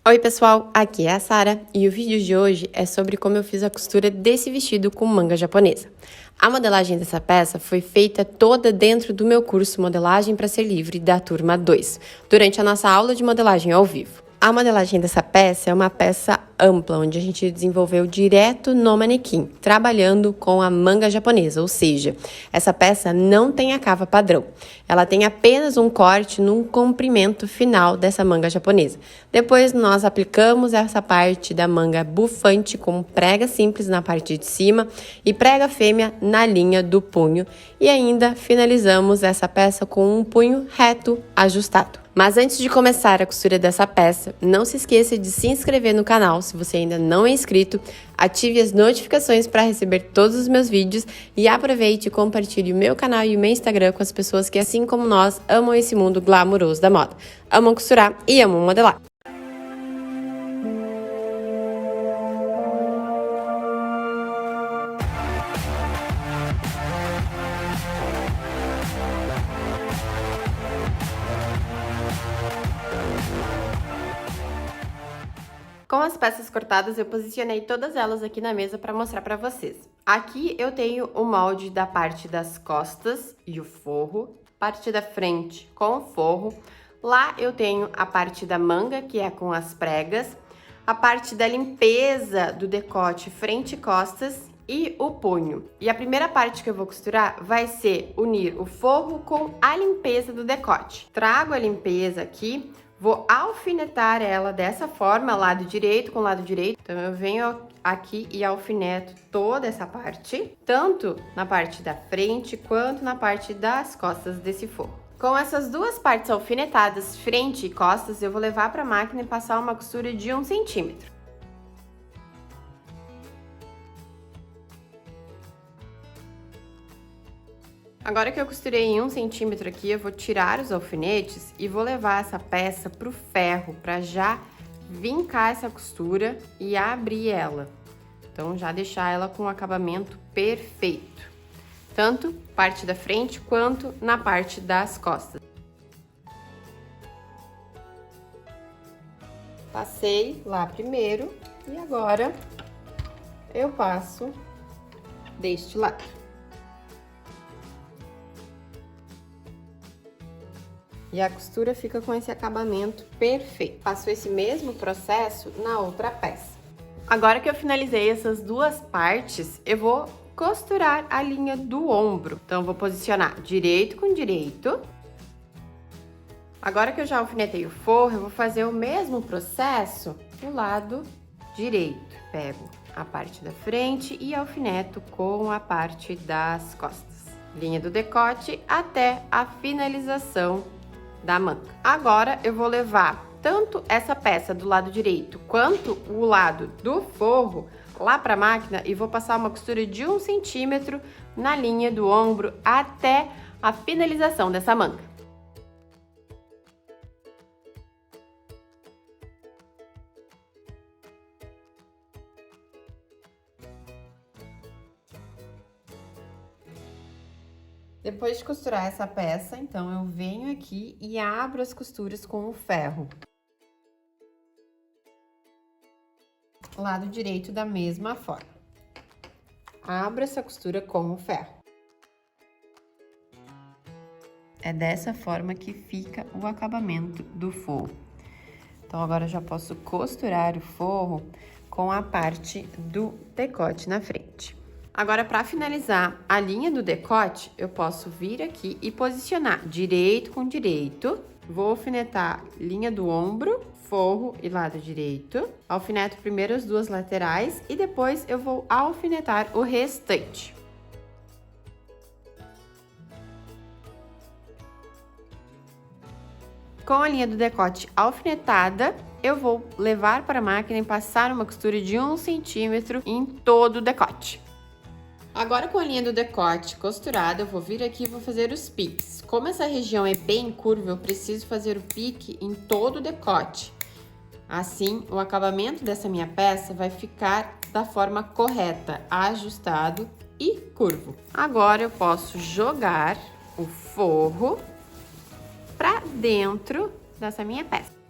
Oi pessoal, aqui é a Sara e o vídeo de hoje é sobre como eu fiz a costura desse vestido com manga japonesa. A modelagem dessa peça foi feita toda dentro do meu curso Modelagem para Ser Livre da turma 2, durante a nossa aula de modelagem ao vivo. A modelagem dessa peça é uma peça ampla, onde a gente desenvolveu direto no manequim, trabalhando com a manga japonesa, ou seja, essa peça não tem a cava padrão. Ela tem apenas um corte no comprimento final dessa manga japonesa. Depois nós aplicamos essa parte da manga bufante com prega simples na parte de cima e prega fêmea na linha do punho e ainda finalizamos essa peça com um punho reto ajustado. Mas antes de começar a costura dessa peça, não se esqueça de se inscrever no canal se você ainda não é inscrito, ative as notificações para receber todos os meus vídeos e aproveite e compartilhe o meu canal e o meu Instagram com as pessoas que, assim como nós, amam esse mundo glamouroso da moda, amam costurar e amam modelar. Com as peças cortadas, eu posicionei todas elas aqui na mesa para mostrar para vocês. Aqui eu tenho o molde da parte das costas e o forro, parte da frente com o forro. Lá eu tenho a parte da manga, que é com as pregas, a parte da limpeza do decote frente e costas e o punho. E a primeira parte que eu vou costurar vai ser unir o forro com a limpeza do decote. Trago a limpeza aqui. Vou alfinetar ela dessa forma, lado direito com lado direito. Então, eu venho aqui e alfineto toda essa parte, tanto na parte da frente quanto na parte das costas desse forro. Com essas duas partes alfinetadas, frente e costas, eu vou levar para a máquina e passar uma costura de 1 centímetro. Agora que eu costurei em 1 centímetro aqui, eu vou tirar os alfinetes e vou levar essa peça pro ferro para já vincar essa costura e abrir ela. Então, já deixar ela com o acabamento perfeito, tanto parte da frente quanto na parte das costas. Passei lá primeiro e agora eu passo deste lado. E a costura fica com esse acabamento perfeito. Faço esse mesmo processo na outra peça. Agora que eu finalizei essas duas partes, eu vou costurar a linha do ombro. Então, eu vou posicionar direito com direito. Agora que eu já alfinetei o forro, eu vou fazer o mesmo processo do lado direito. Pego a parte da frente e alfineto com a parte das costas. Linha do decote até a finalização da manga. Agora eu vou levar tanto essa peça do lado direito quanto o lado do forro lá para a máquina e vou passar uma costura de 1 centímetro na linha do ombro até a finalização dessa manga. Depois de costurar essa peça, então, eu venho aqui e abro as costuras com o ferro. Lado direito da mesma forma. Abro essa costura com o ferro. É dessa forma que fica o acabamento do forro. Então, agora eu já posso costurar o forro com a parte do decote na frente. Agora, para finalizar a linha do decote, eu posso vir aqui e posicionar direito com direito. Vou alfinetar linha do ombro, forro e lado direito. Alfineto primeiro as duas laterais e depois eu vou alfinetar o restante. Com a linha do decote alfinetada, eu vou levar para a máquina e passar uma costura de 1 centímetro em todo o decote. Agora, com a linha do decote costurada, eu vou vir aqui e vou fazer os piques. Como essa região é bem curva, eu preciso fazer o pique em todo o decote. Assim, o acabamento dessa minha peça vai ficar da forma correta, ajustado e curvo. Agora, eu posso jogar o forro para dentro dessa minha peça.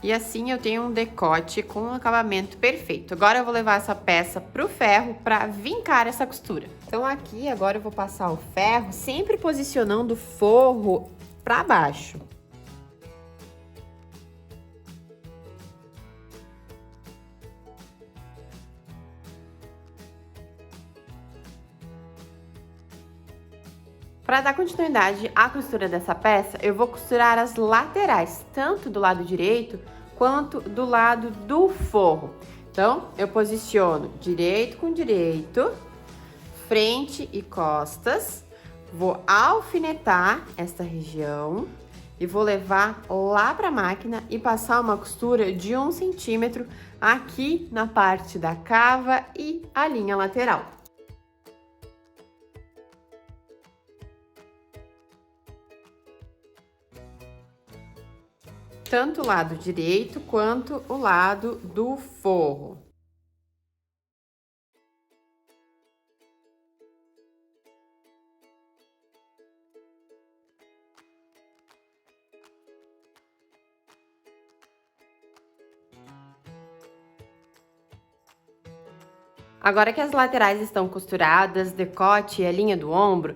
E assim eu tenho um decote com um acabamento perfeito. Agora eu vou levar essa peça pro ferro para vincar essa costura. Então aqui agora eu vou passar o ferro, sempre posicionando o forro para baixo. Para dar continuidade à costura dessa peça, eu vou costurar as laterais, tanto do lado direito quanto do lado do forro. Então, eu posiciono direito com direito, frente e costas, vou alfinetar esta região e vou levar lá para a máquina e passar uma costura de 1 centímetro aqui na parte da cava e a linha lateral. Tanto o lado direito quanto o lado do forro. Agora que as laterais estão costuradas, decote e a linha do ombro,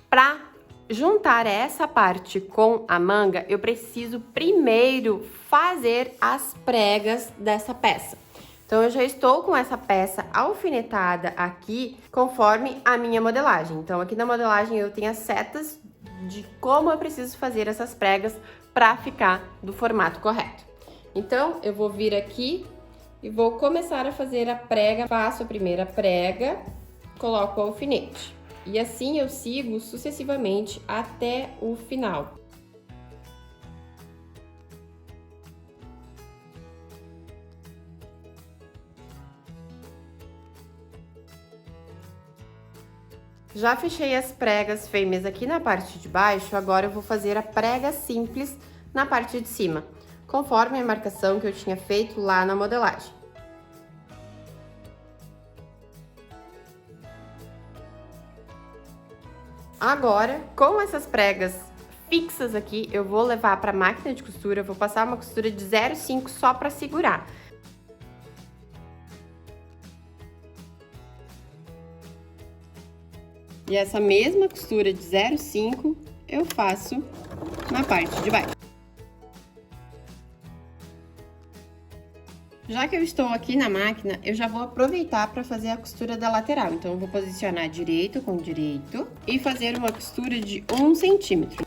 para juntar essa parte com a manga, eu preciso primeiro fazer as pregas dessa peça. Então, eu já estou com essa peça alfinetada aqui, conforme a minha modelagem. Então, aqui na modelagem eu tenho as setas de como eu preciso fazer essas pregas para ficar do formato correto. Então, eu vou vir aqui e vou começar a fazer a prega. Faço a primeira prega, coloco o alfinete. E assim eu sigo sucessivamente até o final. Já fechei as pregas fêmeas aqui na parte de baixo, agora eu vou fazer a prega simples na parte de cima, conforme a marcação que eu tinha feito lá na modelagem. Agora, com essas pregas fixas aqui, eu vou levar para a máquina de costura, vou passar uma costura de 0,5 só para segurar. E essa mesma costura de 0,5 eu faço na parte de baixo. Já que eu estou aqui na máquina, eu já vou aproveitar para fazer a costura da lateral. Então, eu vou posicionar direito com direito e fazer uma costura de 1 centímetro.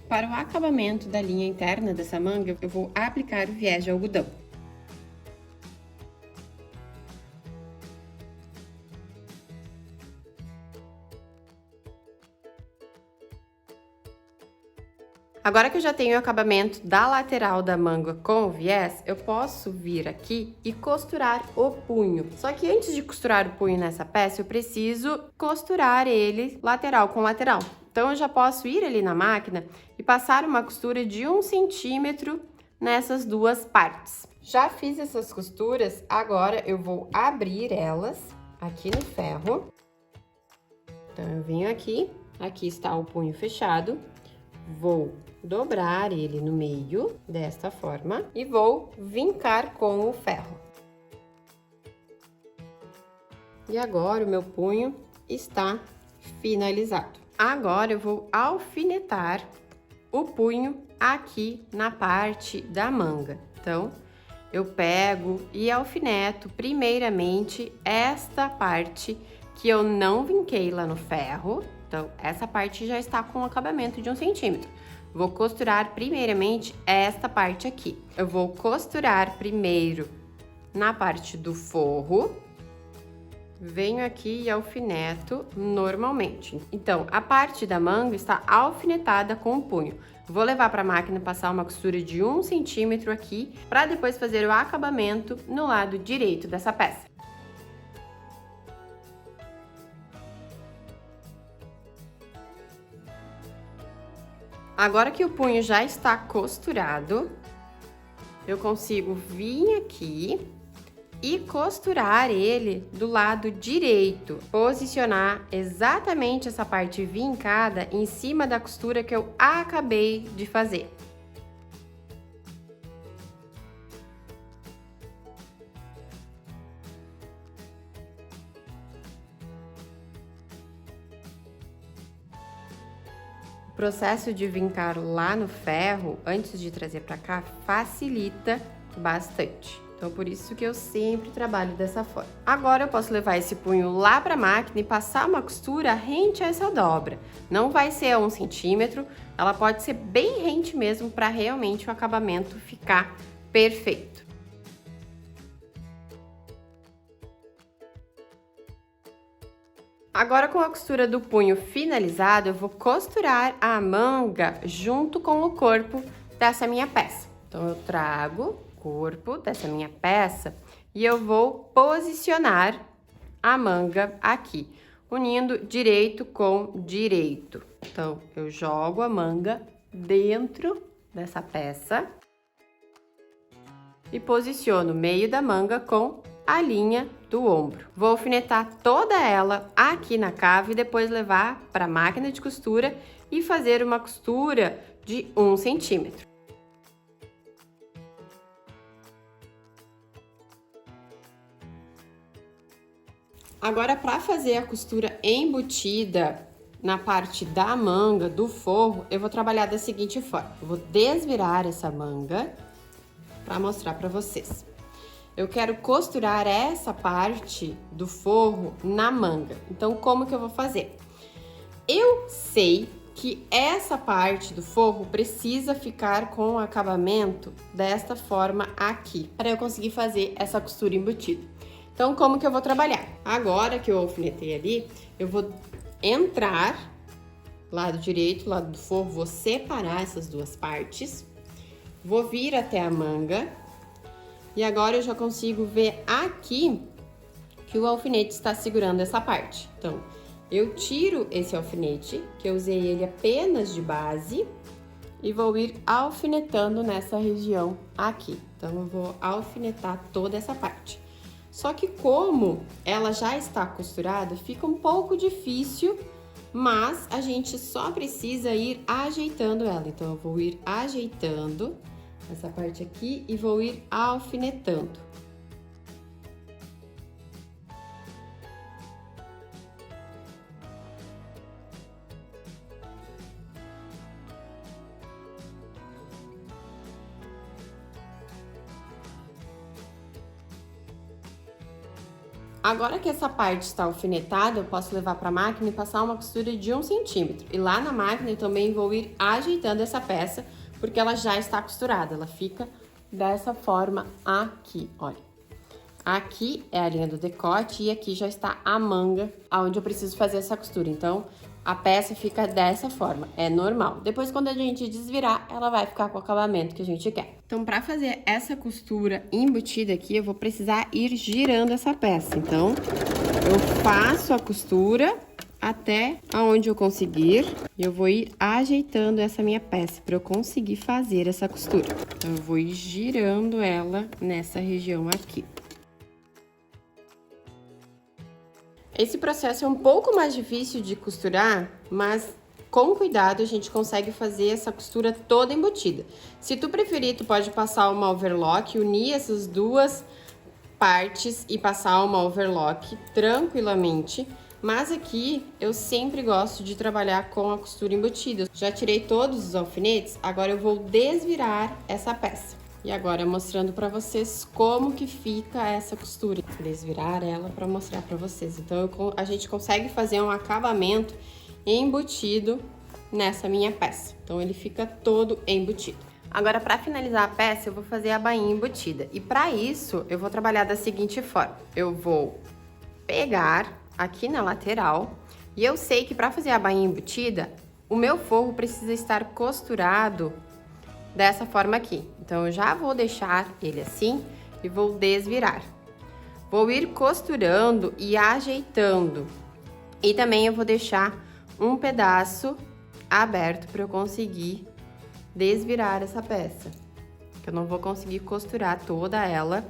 Para o acabamento da linha interna dessa manga, eu vou aplicar o viés de algodão. Agora que eu já tenho o acabamento da lateral da manga com o viés, eu posso vir aqui e costurar o punho. Só que antes de costurar o punho nessa peça, eu preciso costurar ele lateral com lateral. Então, eu já posso ir ali na máquina e passar uma costura de 1 centímetro nessas duas partes. Já fiz essas costuras, agora eu vou abrir elas aqui no ferro. Então, eu venho aqui está o punho fechado. Vou dobrar ele no meio, desta forma, e vou vincar com o ferro. E agora o meu punho está finalizado. Agora eu vou alfinetar o punho aqui na parte da manga. Então, eu pego e alfineto primeiramente esta parte que eu não vinquei lá no ferro. Então, essa parte já está com um acabamento de 1 centímetro. Vou costurar primeiramente esta parte aqui. Eu vou costurar primeiro na parte do forro. Venho aqui e alfineto normalmente. Então, a parte da manga está alfinetada com o punho. Vou levar para a máquina passar uma costura de 1 centímetro aqui, para depois fazer o acabamento no lado direito dessa peça. Agora que o punho já está costurado, eu consigo vir aqui e costurar ele do lado direito. Posicionar exatamente essa parte vincada em cima da costura que eu acabei de fazer. O processo de vincar lá no ferro, antes de trazer para cá, facilita bastante. Então, por isso que eu sempre trabalho dessa forma. Agora, eu posso levar esse punho lá para a máquina e passar uma costura rente a essa dobra. Não vai ser a 1 centímetro, ela pode ser bem rente mesmo para realmente o acabamento ficar perfeito. Agora, com a costura do punho finalizada, eu vou costurar a manga junto com o corpo dessa minha peça. Então, eu trago o corpo dessa minha peça e eu vou posicionar a manga aqui, unindo direito com direito. Então, eu jogo a manga dentro dessa peça e posiciono o meio da manga com a linha do ombro. Vou alfinetar toda ela aqui na cava e depois levar para a máquina de costura e fazer uma costura de 1 centímetro. Agora, para fazer a costura embutida na parte da manga, do forro, eu vou trabalhar da seguinte forma. Eu vou desvirar essa manga para mostrar para vocês. Eu quero costurar essa parte do forro na manga. Então, como que eu vou fazer? Eu sei que essa parte do forro precisa ficar com o acabamento desta forma aqui, para eu conseguir fazer essa costura embutida. Então, como que eu vou trabalhar? Agora que eu alfinetei ali, eu vou entrar lado direito, lado do forro, vou separar essas duas partes, vou vir até a manga. E agora eu já consigo ver aqui que o alfinete está segurando essa parte. Então, eu tiro esse alfinete, que eu usei ele apenas de base, e vou ir alfinetando nessa região aqui. Então, eu vou alfinetar toda essa parte. Só que como ela já está costurada, fica um pouco difícil, mas a gente só precisa ir ajeitando ela. Então, eu vou ir ajeitando essa parte aqui e vou ir alfinetando. Agora que essa parte está alfinetada, eu posso levar para a máquina e passar uma costura de 1 centímetro. E lá na máquina eu também vou ir ajeitando essa peça, porque ela já está costurada. Ela fica dessa forma aqui, olha. Aqui é a linha do decote e aqui já está a manga, aonde eu preciso fazer essa costura. Então, a peça fica dessa forma, é normal. Depois, quando a gente desvirar, ela vai ficar com o acabamento que a gente quer. Então, para fazer essa costura embutida aqui, eu vou precisar ir girando essa peça. Então, eu faço a costura até aonde eu conseguir e eu vou ir ajeitando essa minha peça para eu conseguir fazer essa costura. Então, eu vou ir girando ela nessa região aqui. Esse processo é um pouco mais difícil de costurar, mas com cuidado a gente consegue fazer essa costura toda embutida. Se tu preferir, tu pode passar uma overlock, unir essas duas partes e passar uma overlock tranquilamente. Mas aqui eu sempre gosto de trabalhar com a costura embutida. Já tirei todos os alfinetes, agora eu vou desvirar essa peça. E agora mostrando para vocês como que fica essa costura. Desvirar ela para mostrar para vocês. Então a gente consegue fazer um acabamento embutido nessa minha peça. Então ele fica todo embutido. Agora, para finalizar a peça, eu vou fazer a bainha embutida. E para isso, eu vou trabalhar da seguinte forma. Eu vou pegar aqui na lateral, e eu sei que para fazer a bainha embutida, o meu forro precisa estar costurado dessa forma aqui. Então, eu já vou deixar ele assim e vou desvirar. Vou ir costurando e ajeitando. E também eu vou deixar um pedaço aberto para eu conseguir desvirar essa peça. Eu não vou conseguir costurar toda ela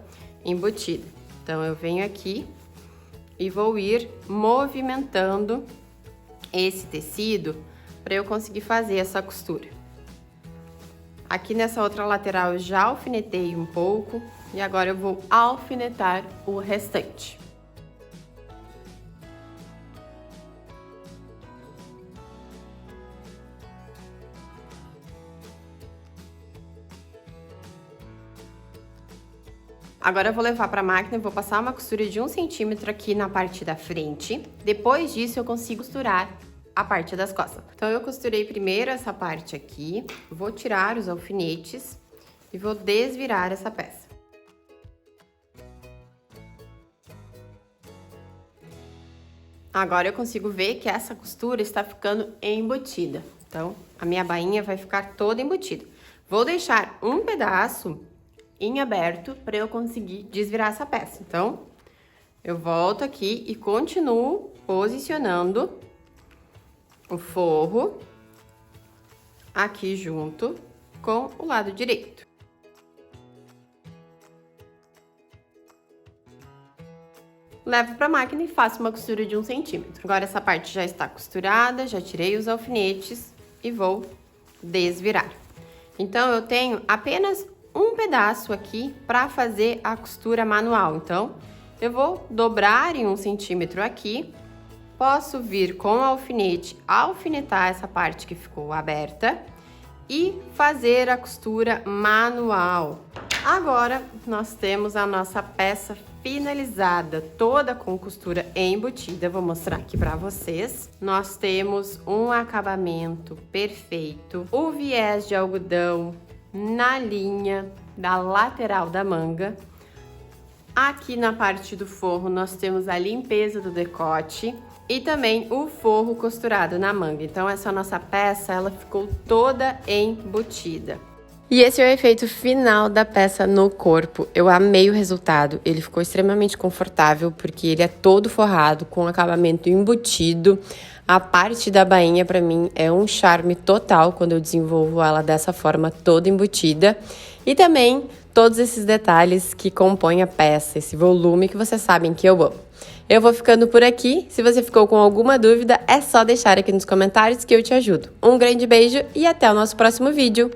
embutida. Então, eu venho aqui e vou ir movimentando esse tecido para eu conseguir fazer essa costura. Aqui nessa outra lateral eu já alfinetei um pouco e agora eu vou alfinetar o restante. Agora eu vou levar para a máquina e vou passar uma costura de 1 centímetro aqui na parte da frente. Depois disso eu consigo costurar a parte das costas. Então eu costurei primeiro essa parte aqui, vou tirar os alfinetes e vou desvirar essa peça. Agora eu consigo ver que essa costura está ficando embutida. Então a minha bainha vai ficar toda embutida. Vou deixar um pedaço em aberto para eu conseguir desvirar essa peça. Então, eu volto aqui e continuo posicionando o forro aqui junto com o lado direito. Levo para a máquina e faço uma costura de 1 centímetro. Agora essa parte já está costurada, já tirei os alfinetes e vou desvirar. Então, eu tenho apenas um pedaço aqui para fazer a costura manual. Então, eu vou dobrar em 1 centímetro aqui, posso vir com o alfinete, alfinetar essa parte que ficou aberta e fazer a costura manual. Agora, nós temos a nossa peça finalizada, toda com costura embutida. Vou mostrar aqui para vocês. Nós temos um acabamento perfeito, o viés de algodão na linha da lateral da manga. Aqui na parte do forro nós temos a limpeza do decote e também o forro costurado na manga. Então essa nossa peça, ela ficou toda embutida. E esse é o efeito final da peça no corpo. Eu amei o resultado, ele ficou extremamente confortável porque ele é todo forrado com acabamento embutido. A parte da bainha, para mim, é um charme total quando eu desenvolvo ela dessa forma toda embutida. E também todos esses detalhes que compõem a peça, esse volume que vocês sabem que eu amo. Eu vou ficando por aqui. Se você ficou com alguma dúvida, é só deixar aqui nos comentários que eu te ajudo. Um grande beijo e até o nosso próximo vídeo.